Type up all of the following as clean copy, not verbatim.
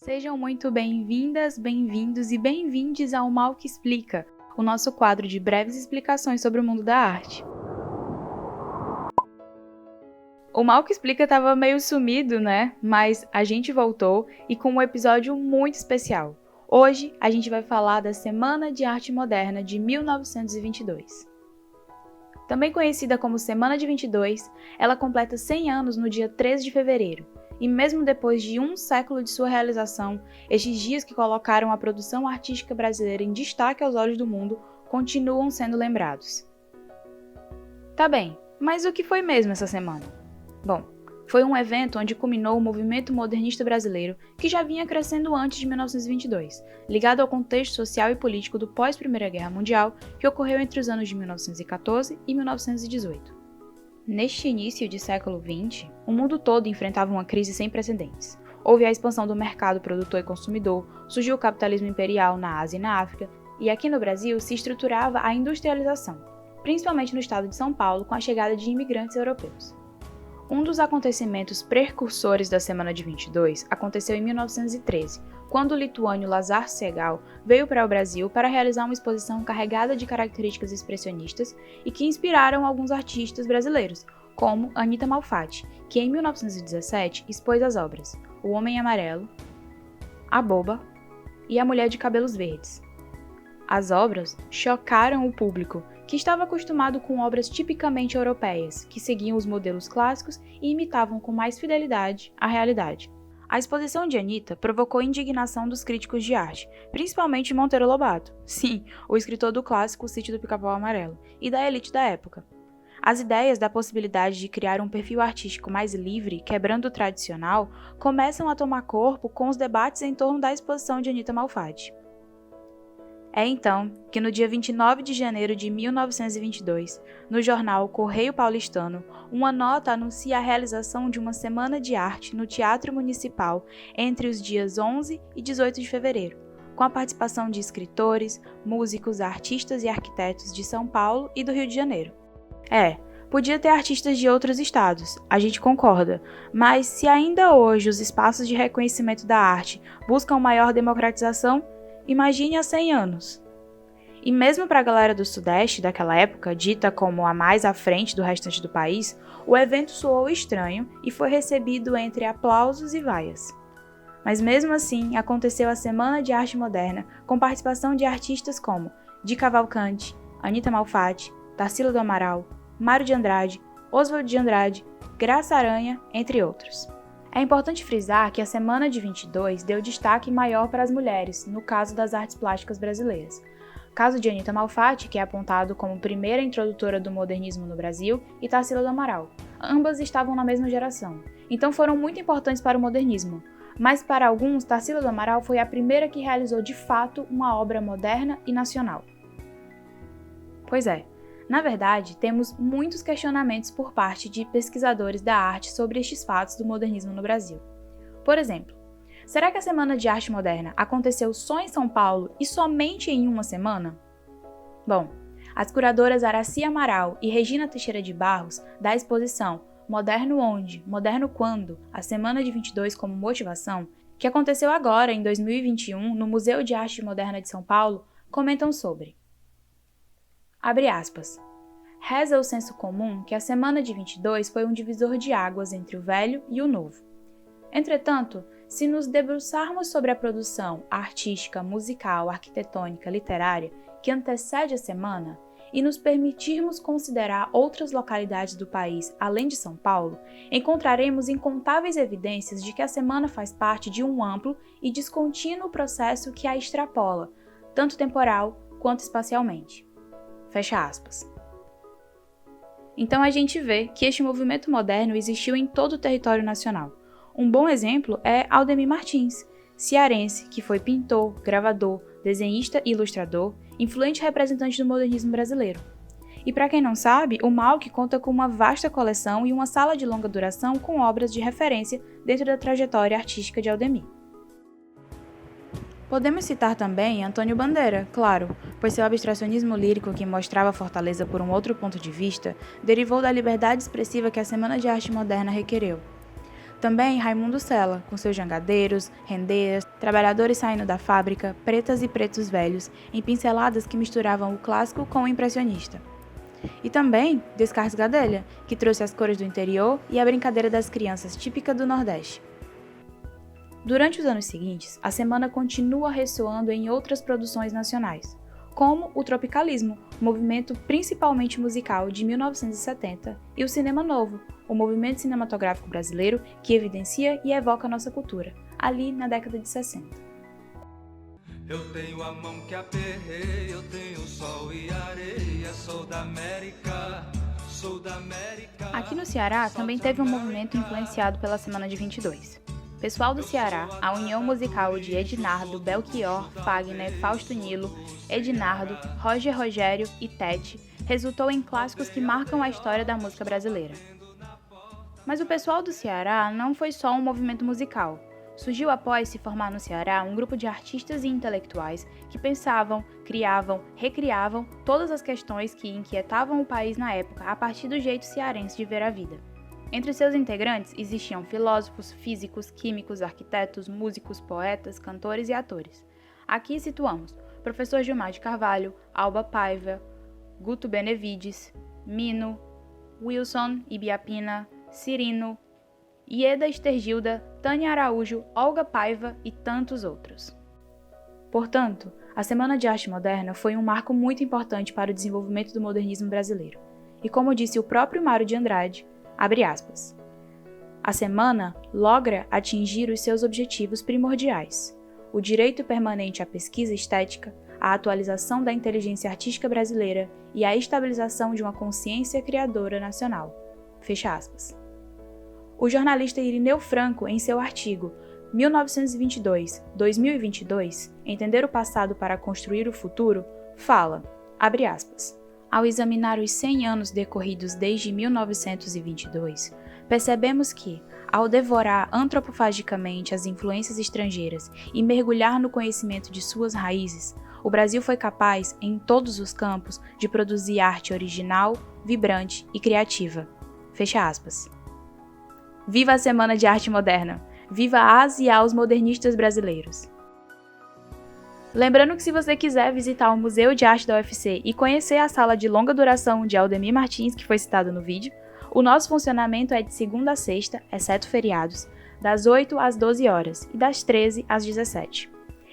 Sejam muito bem-vindas, bem-vindos e bem-vindes ao Mal que Explica, o nosso quadro de breves explicações sobre o mundo da arte. O Mal que Explica estava meio sumido, né? Mas a gente voltou e com um episódio muito especial. Hoje a gente vai falar da Semana de Arte Moderna de 1922. Também conhecida como Semana de 22, ela completa 100 anos no dia 13 de fevereiro. E mesmo depois de um século de sua realização, estes dias que colocaram a produção artística brasileira em destaque aos olhos do mundo continuam sendo lembrados. Tá bem, mas o que foi mesmo essa semana? Bom, foi um evento onde culminou o movimento modernista brasileiro que já vinha crescendo antes de 1922, ligado ao contexto social e político do pós-Primeira Guerra Mundial que ocorreu entre os anos de 1914 e 1918. Neste início de século XX, o mundo todo enfrentava uma crise sem precedentes. Houve a expansão do mercado produtor e consumidor, surgiu o capitalismo imperial na Ásia e na África, e aqui no Brasil se estruturava a industrialização, principalmente no estado de São Paulo, com a chegada de imigrantes europeus. Um dos acontecimentos precursores da Semana de 22 aconteceu em 1913, quando o lituano Lazar Segal veio para o Brasil para realizar uma exposição carregada de características expressionistas e que inspiraram alguns artistas brasileiros, como Anita Malfatti, que em 1917 expôs as obras O Homem Amarelo, A Boba e A Mulher de Cabelos Verdes. As obras chocaram o público, que estava acostumado com obras tipicamente europeias, que seguiam os modelos clássicos e imitavam com mais fidelidade a realidade. A exposição de Anita provocou indignação dos críticos de arte, principalmente Monteiro Lobato, sim, o escritor do clássico O Sítio do Pica-Pau Amarelo, e da elite da época. As ideias da possibilidade de criar um perfil artístico mais livre, quebrando o tradicional, começam a tomar corpo com os debates em torno da exposição de Anita Malfatti. É então que no dia 29 de janeiro de 1922, no jornal Correio Paulistano, uma nota anuncia a realização de uma semana de arte no Teatro Municipal entre os dias 11 e 18 de fevereiro, com a participação de escritores, músicos, artistas e arquitetos de São Paulo e do Rio de Janeiro. Podia ter artistas de outros estados, a gente concorda, mas se ainda hoje os espaços de reconhecimento da arte buscam maior democratização, imagine há 100 anos. E mesmo para a galera do Sudeste daquela época, dita como a mais à frente do restante do país, o evento soou estranho e foi recebido entre aplausos e vaias. Mas mesmo assim, aconteceu a Semana de Arte Moderna, com participação de artistas como Di Cavalcanti, Anita Malfatti, Tarsila do Amaral, Mário de Andrade, Oswald de Andrade, Graça Aranha, entre outros. É importante frisar que a Semana de 22 deu destaque maior para as mulheres, no caso das artes plásticas brasileiras. Caso de Anita Malfatti, que é apontado como primeira introdutora do modernismo no Brasil, e Tarsila do Amaral. Ambas estavam na mesma geração, então foram muito importantes para o modernismo. Mas para alguns, Tarsila do Amaral foi a primeira que realizou de fato uma obra moderna e nacional. Pois é. Na verdade, temos muitos questionamentos por parte de pesquisadores da arte sobre estes fatos do modernismo no Brasil. Por exemplo, será que a Semana de Arte Moderna aconteceu só em São Paulo e somente em uma semana? Bom, as curadoras Araci Amaral e Regina Teixeira de Barros, da exposição Moderno Onde, Moderno Quando? A Semana de 22 como Motivação, que aconteceu agora em 2021 no Museu de Arte Moderna de São Paulo, comentam sobre. Abre aspas. Reza o senso comum que a Semana de 22 foi um divisor de águas entre o velho e o novo. Entretanto, se nos debruçarmos sobre a produção artística, musical, arquitetônica, literária que antecede a semana e nos permitirmos considerar outras localidades do país além de São Paulo, encontraremos incontáveis evidências de que a semana faz parte de um amplo e descontínuo processo que a extrapola, tanto temporal quanto espacialmente. Fecha aspas. Então a gente vê que este movimento moderno existiu em todo o território nacional. Um bom exemplo é Aldemir Martins, cearense, que foi pintor, gravador, desenhista e ilustrador, influente representante do modernismo brasileiro. E para quem não sabe, o MAUC conta com uma vasta coleção e uma sala de longa duração com obras de referência dentro da trajetória artística de Aldemir. Podemos citar também Antônio Bandeira, claro, pois seu abstracionismo lírico que mostrava Fortaleza por um outro ponto de vista derivou da liberdade expressiva que a Semana de Arte Moderna requereu. Também Raimundo Sela, com seus jangadeiros, rendeiras, trabalhadores saindo da fábrica, pretas e pretos velhos, em pinceladas que misturavam o clássico com o impressionista. E também Descartes Gadelha, que trouxe as cores do interior e a brincadeira das crianças típica do Nordeste. Durante os anos seguintes, a semana continua ressoando em outras produções nacionais, como o tropicalismo, movimento principalmente musical de 1970, e o cinema novo, o movimento cinematográfico brasileiro que evidencia e evoca nossa cultura, ali na década de 60. Eu tenho a mão que aperrei, eu tenho sol e areia, sou da América, sou da América. Aqui no Ceará também teve um movimento influenciado pela Semana de 22. Pessoal do Ceará, a união musical de Ednardo, Belchior, Fagner, Fausto Nilo, Ednardo, Roger Rogério e Tete, resultou em clássicos que marcam a história da música brasileira. Mas o pessoal do Ceará não foi só um movimento musical. Surgiu após se formar no Ceará um grupo de artistas e intelectuais que pensavam, criavam, recriavam todas as questões que inquietavam o país na época a partir do jeito cearense de ver a vida. Entre seus integrantes existiam filósofos, físicos, químicos, arquitetos, músicos, poetas, cantores e atores. Aqui situamos professor Gilmar de Carvalho, Alba Paiva, Guto Benevides, Mino, Wilson Ibiapina, Cirino, Ieda Estergilda, Tânia Araújo, Olga Paiva e tantos outros. Portanto, a Semana de Arte Moderna foi um marco muito importante para o desenvolvimento do modernismo brasileiro. E como disse o próprio Mário de Andrade, abre aspas, a semana logra atingir os seus objetivos primordiais, o direito permanente à pesquisa estética, a atualização da inteligência artística brasileira e a estabilização de uma consciência criadora nacional. Fecha aspas. O jornalista Irineu Franco, em seu artigo 1922-2022, Entender o Passado para Construir o Futuro, fala, abre aspas, ao examinar os 100 anos decorridos desde 1922, percebemos que, ao devorar antropofagicamente as influências estrangeiras e mergulhar no conhecimento de suas raízes, o Brasil foi capaz, em todos os campos, de produzir arte original, vibrante e criativa. Fecha aspas. Viva a Semana de Arte Moderna! Viva as e aos modernistas brasileiros! Lembrando que se você quiser visitar o Museu de Arte da UFC e conhecer a sala de longa duração de Aldemir Martins, que foi citado no vídeo, o nosso funcionamento é de segunda a sexta, exceto feriados, das 8 às 12 horas e das 13 às 17.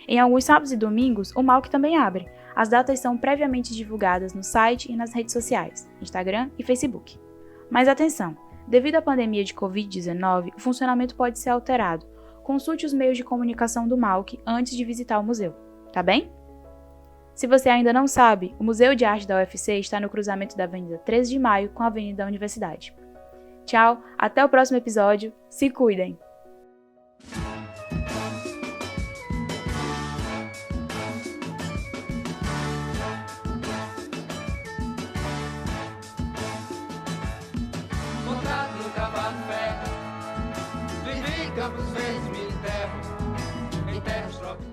Em alguns sábados e domingos, o MAUC também abre. As datas são previamente divulgadas no site e nas redes sociais, Instagram e Facebook. Mas atenção! Devido à pandemia de Covid-19, o funcionamento pode ser alterado. Consulte os meios de comunicação do MAUC antes de visitar o museu. Tá bem? Se você ainda não sabe, o Museu de Arte da UFC está no cruzamento da Avenida 13 de Maio com a Avenida da Universidade. Tchau, até o próximo episódio, se cuidem! Montado no cavalo ferro, vivi em Campos Verdes, me enterro em terras trópicas.